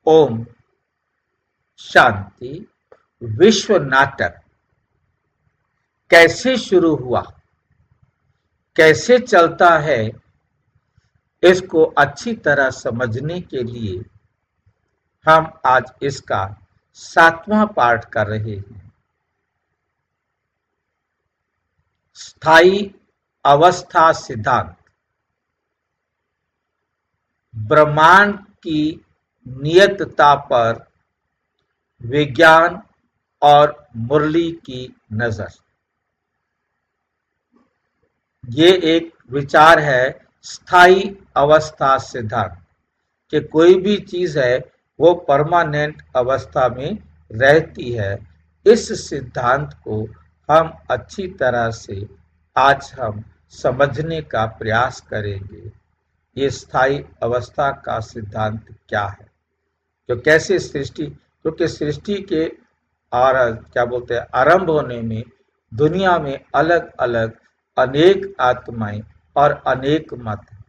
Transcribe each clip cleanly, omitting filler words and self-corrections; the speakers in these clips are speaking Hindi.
ओम शांति। विश्व नाटक कैसे शुरू हुआ, कैसे चलता है, इसको अच्छी तरह समझने के लिए हम आज इसका 7वां पाठ कर रहे हैं। स्थायी अवस्था सिद्धांत। ब्रह्मांड की नियतता पर विज्ञान और मुरली की नजर। ये एक विचार है स्थायी अवस्था सिद्धांत कि कोई भी चीज है वो परमानेंट अवस्था में रहती है। इस सिद्धांत को हम अच्छी तरह से आज हम समझने का प्रयास करेंगे। ये स्थायी अवस्था का सिद्धांत क्या है, जो कैसे सृष्टि, क्योंकि सृष्टि के और क्या बोलते हैं आरंभ होने में दुनिया में अलग अलग अनेक आत्माएं और अनेक मत हैं।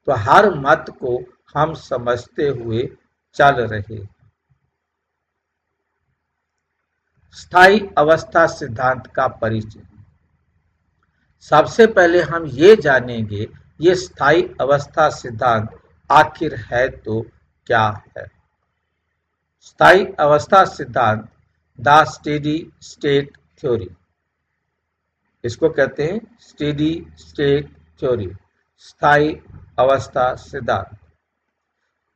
तो हर मत को हम समझते हुए चल रहे। स्थायी अवस्था सिद्धांत का परिचय। सबसे पहले हम ये जानेंगे ये स्थायी अवस्था सिद्धांत आखिर है तो क्या है। स्थायी अवस्था सिद्धांत द स्टेडी स्टेट थ्योरी, इसको कहते हैं स्टेडी स्टेट थ्योरी, स्थायी अवस्था सिद्धांत।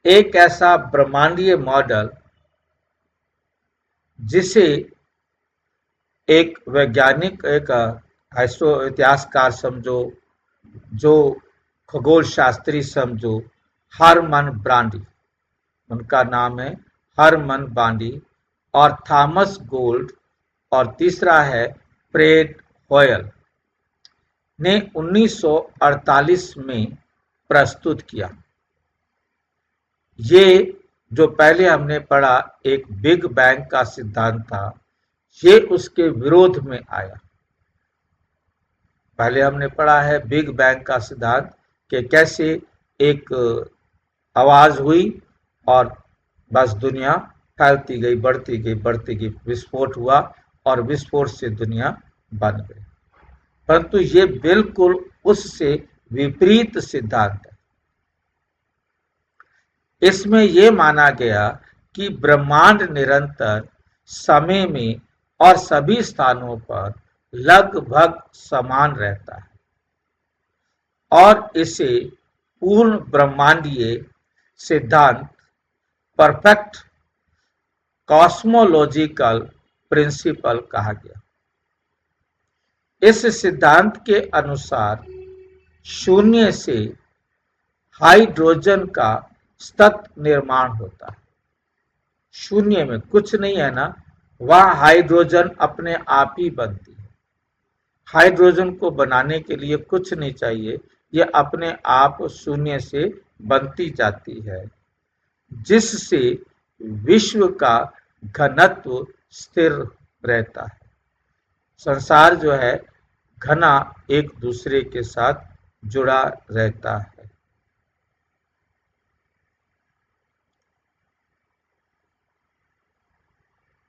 एक ऐसा ब्रह्मांडीय मॉडल जिसे एक वैज्ञानिक, एक इतिहासकार समझो, जो खगोल शास्त्री समझो, हरमन ब्रांडी, उनका नाम है हरमन बांडी, और थॉमस गोल्ड, और तीसरा है फ्रेड होयल ने 1948 में प्रस्तुत किया। ये जो पहले हमने पढ़ा एक बिग बैंग का सिद्धांत था, ये उसके विरोध में आया। पहले हमने पढ़ा है बिग बैंग का सिद्धांत कि कैसे एक आवाज हुई और बस दुनिया फैलती गई, बढ़ती गई, बढ़ती गई, विस्फोट हुआ और विस्फोट से दुनिया बन गई। परंतु ये बिल्कुल उससे विपरीत सिद्धांत है। इसमें यह माना गया कि ब्रह्मांड निरंतर समय में और सभी स्थानों पर लगभग समान रहता है और इसे पूर्ण ब्रह्मांडीय सिद्धांत, परफेक्ट कॉस्मोलॉजिकल प्रिंसिपल कहा गया। इस सिद्धांत के अनुसार शून्य से हाइड्रोजन का सतत निर्माण होता है। शून्य में कुछ नहीं है ना, वह हाइड्रोजन अपने आप ही बनती है। हाइड्रोजन को बनाने के लिए कुछ नहीं चाहिए, यह अपने आप शून्य से बनती जाती है, जिससे विश्व का घनत्व स्थिर रहता है। संसार जो है घना एक दूसरे के साथ जुड़ा रहता है।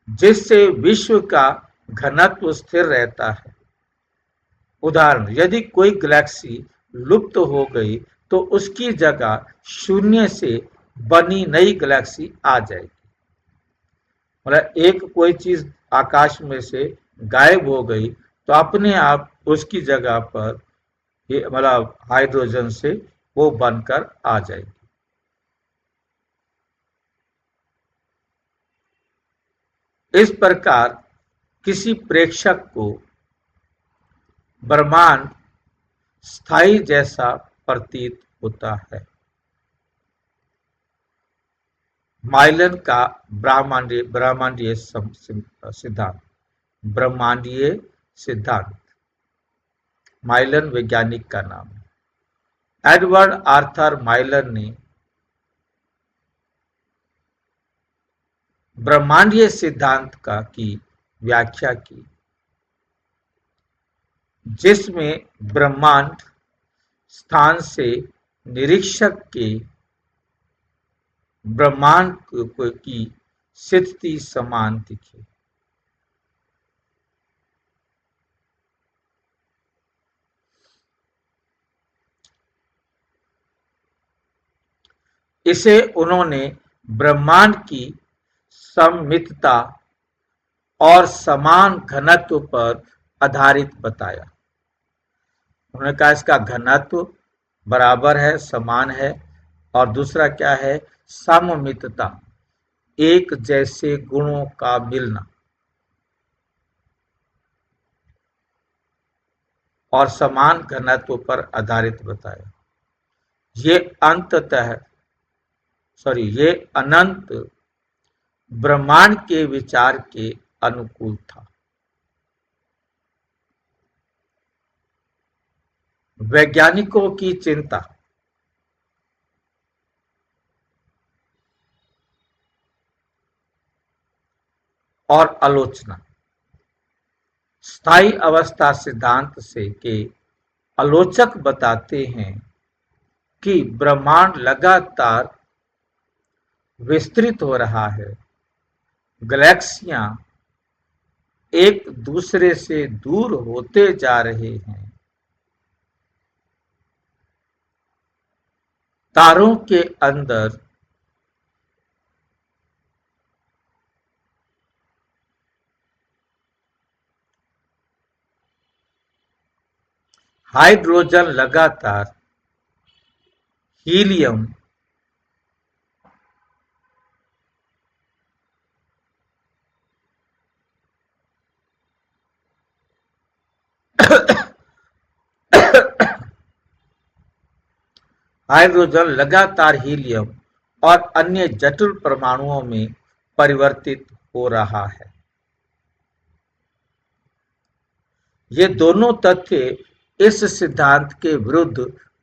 जिससे विश्व का घनत्व स्थिर रहता है। उदाहरण, यदि कोई गैलेक्सी लुप्त हो गई तो उसकी जगह शून्य से बनी नई गैलेक्सी आ जाएगी। मतलब एक कोई चीज आकाश में से गायब हो गई तो अपने आप उसकी जगह पर ये मतलब हाइड्रोजन से वो बनकर आ जाएगी। इस प्रकार किसी प्रेक्षक को ब्रह्मांड स्थायी जैसा प्रतीत होता है। माइलन का ब्रह्मांडीय सिद्धांत, ब्रह्मांडीय सिद्धांत, माइलन वैज्ञानिक का नाम है। एडवर्ड आर्थर माइलन ने ब्रह्मांडीय सिद्धांत की व्याख्या की, जिसमें ब्रह्मांड स्थान से निरीक्षक के ब्रह्मांड की स्थिति समान दिखे। इसे उन्होंने ब्रह्मांड की सममितता और समान घनत्व पर आधारित बताया। उन्होंने कहा इसका घनत्व बराबर है, समान है, और दूसरा क्या है, सममितता, एक जैसे गुणों का मिलना, और समान घनत्व पर आधारित बताया। ये ये अनंत ब्रह्मांड के विचार के अनुकूल था। वैज्ञानिकों की चिंता और आलोचना। स्थायी अवस्था सिद्धांत से के आलोचक बताते हैं कि ब्रह्मांड लगातार विस्तृत हो रहा है, गैलेक्सियां एक दूसरे से दूर होते जा रहे हैं, तारों के अंदर हाइड्रोजन लगातार हीलियम और अन्य जटिल परमाणुओं में परिवर्तित हो रहा है। ये दोनों तथ्य इस सिद्धांत के विरुद्ध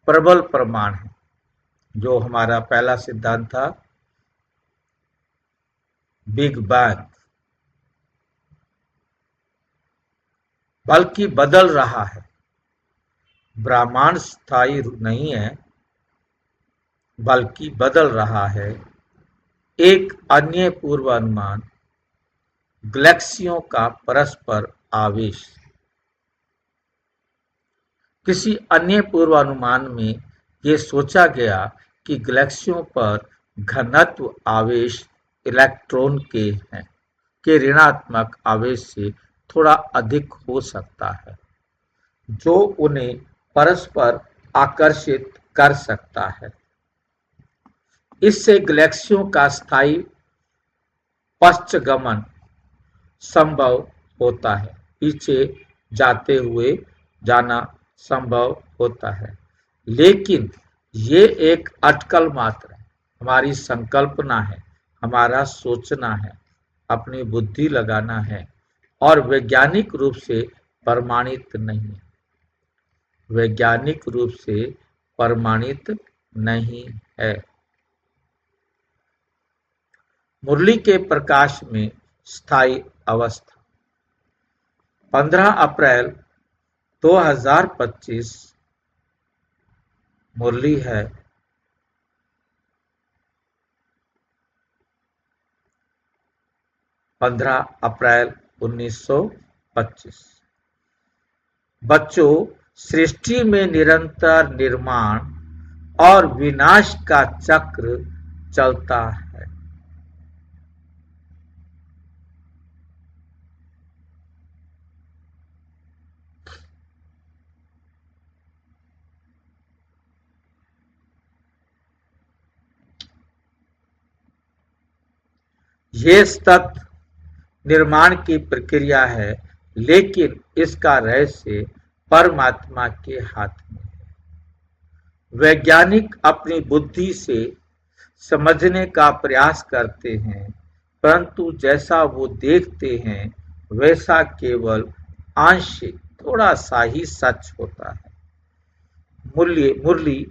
प्रबल प्रमाण हैं। जो हमारा पहला सिद्धांत था, बिग बैंग, बल्कि बदल रहा है। ब्रह्मांड स्थायी नहीं है, बल्कि बदल रहा है। एक अन्य पूर्वानुमान, गैलेक्सियों का परस्पर आवेश। किसी अन्य पूर्वानुमान में ये सोचा गया कि गैलेक्सियों पर घनत्व आवेश इलेक्ट्रॉन के ऋणात्मक आवेश से थोड़ा अधिक हो सकता है, जो उन्हें परस्पर आकर्षित कर सकता है। इससे गैलेक्सियों का स्थायी पश्चगमन संभव होता है, पीछे जाते हुए जाना संभव होता है। लेकिन ये एक अटकल मात्र है, हमारी संकल्पना है, हमारा सोचना है, अपनी बुद्धि लगाना है, और वैज्ञानिक रूप से प्रमाणित नहीं है। वैज्ञानिक रूप से प्रमाणित नहीं है। मुरली के प्रकाश में स्थायी अवस्था, 15 अप्रैल 2025। मुरली है 15 अप्रैल 1925। बच्चों, सृष्टि में निरंतर निर्माण और विनाश का चक्र चलता है। ये सतत निर्माण की प्रक्रिया है, लेकिन इसका रहस्य परमात्मा के हाथ में है। वैज्ञानिक अपनी बुद्धि से समझने का प्रयास करते हैं, परंतु जैसा वो देखते हैं वैसा केवल आंशिक थोड़ा सा ही सच होता है। मुरली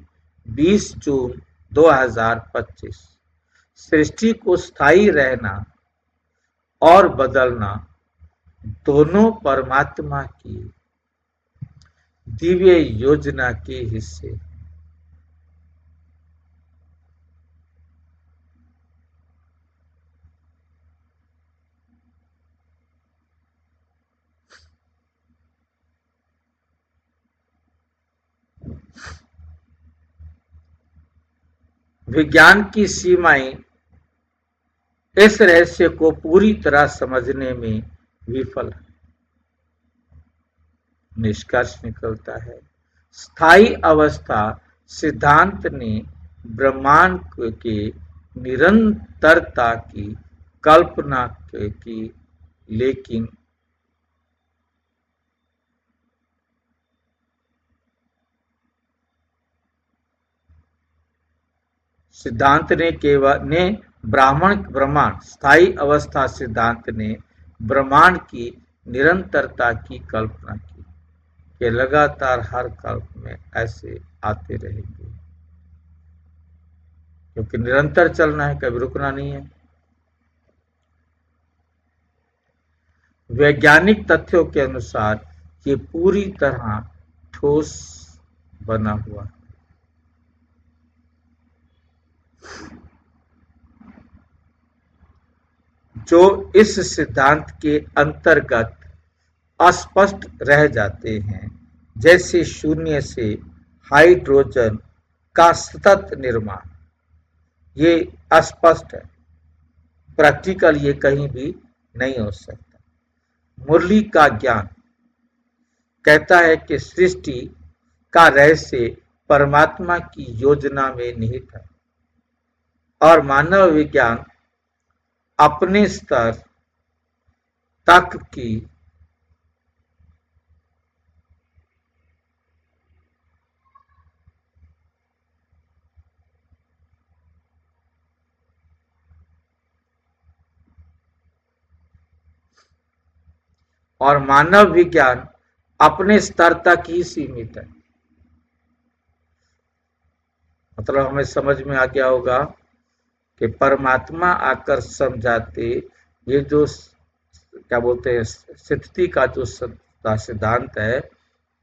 20 जून 2025। सृष्टि को स्थायी रहना और बदलना दोनों परमात्मा की दिव्य योजना के हिस्से। विज्ञान की सीमाएं इस रहस्य को पूरी तरह समझने में विफल है। निष्कर्ष निकलता है, स्थायी अवस्था सिद्धांत ने ब्रह्मांड के निरंतरता की कल्पना की, लेकिन सिद्धांत ने ब्रह्मांड स्थायी अवस्था सिद्धांत ने ब्रह्मांड की निरंतरता की कल्पना की कि लगातार हर कल्प में ऐसे आते रहेंगे, क्योंकि निरंतर चलना है, कभी रुकना नहीं है। वैज्ञानिक तथ्यों के अनुसार ये पूरी तरह ठोस बना हुआ है। जो इस सिद्धांत के अंतर्गत अस्पष्ट रह जाते हैं, जैसे शून्य से हाइड्रोजन का सतत निर्माण, ये अस्पष्ट है, प्रैक्टिकल ये कहीं भी नहीं हो सकता। मुरली का ज्ञान कहता है कि सृष्टि का रहस्य परमात्मा की योजना में निहित है और मानव विज्ञान अपने स्तर तक की और मानव विज्ञान अपने स्तर तक ही सीमित है। मतलब हमें समझ में आ गया होगा कि परमात्मा आकर समझाते, ये जो क्या बोलते हैं स्थिति का जो सिद्धांत है,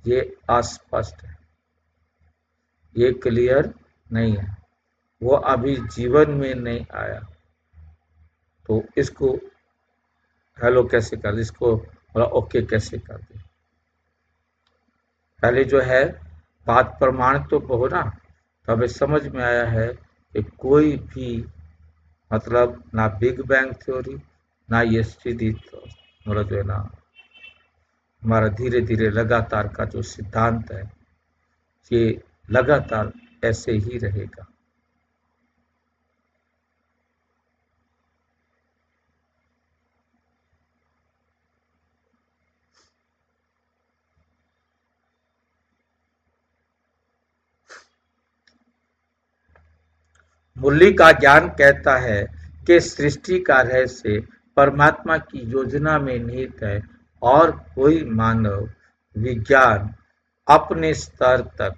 ये अस्पष्ट है, ये क्लियर नहीं है, वो अभी जीवन में नहीं आया। तो इसको हेलो कैसे कर, इसको ओके कैसे कर दे। पहले जो है बात प्रमाणित तो हो ना, तो हमें समझ में आया है कि कोई भी मतलब ना बिग बैंग थ्योरी, ना ये सीधी मतलब जो है ना हमारा धीरे धीरे लगातार का जो सिद्धांत है, ये लगातार ऐसे ही रहेगा। मुरली का ज्ञान कहता है कि सृष्टि का रहस्य परमात्मा की योजना में निहित है और कोई मानव विज्ञान अपने स्तर तक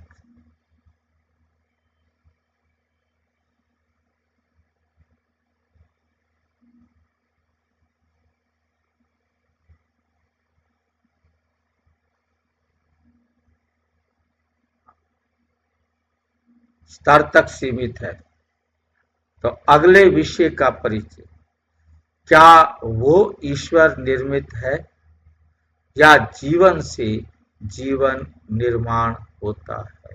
सीमित है। तो अगले विषय का परिचय, क्या वो ईश्वर निर्मित है या जीवन से जीवन निर्माण होता है?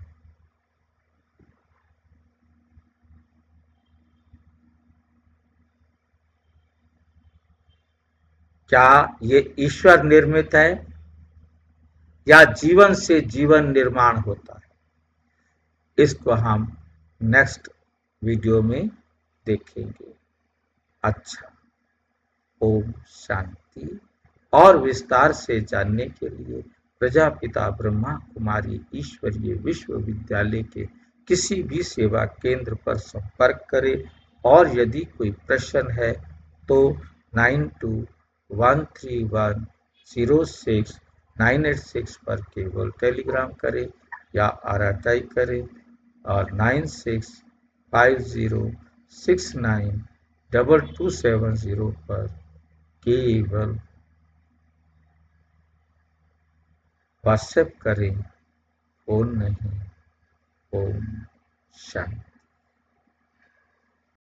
क्या ये ईश्वर निर्मित है या जीवन से जीवन निर्माण होता है? इसको हम नेक्स्ट वीडियो में देखेंगे। अच्छा, ओम शांति। और विस्तार से जानने के लिए प्रजापिता ब्रह्मा कुमारी ईश्वरीय विश्वविद्यालय के किसी भी सेवा केंद्र पर संपर्क करें और यदि कोई प्रश्न है तो 9213106986 पर केवल टेलीग्राम करें या RTI करें और 9650692270 पर केवल व्हाट्सएप करें, फोन नहीं। ओम शांति।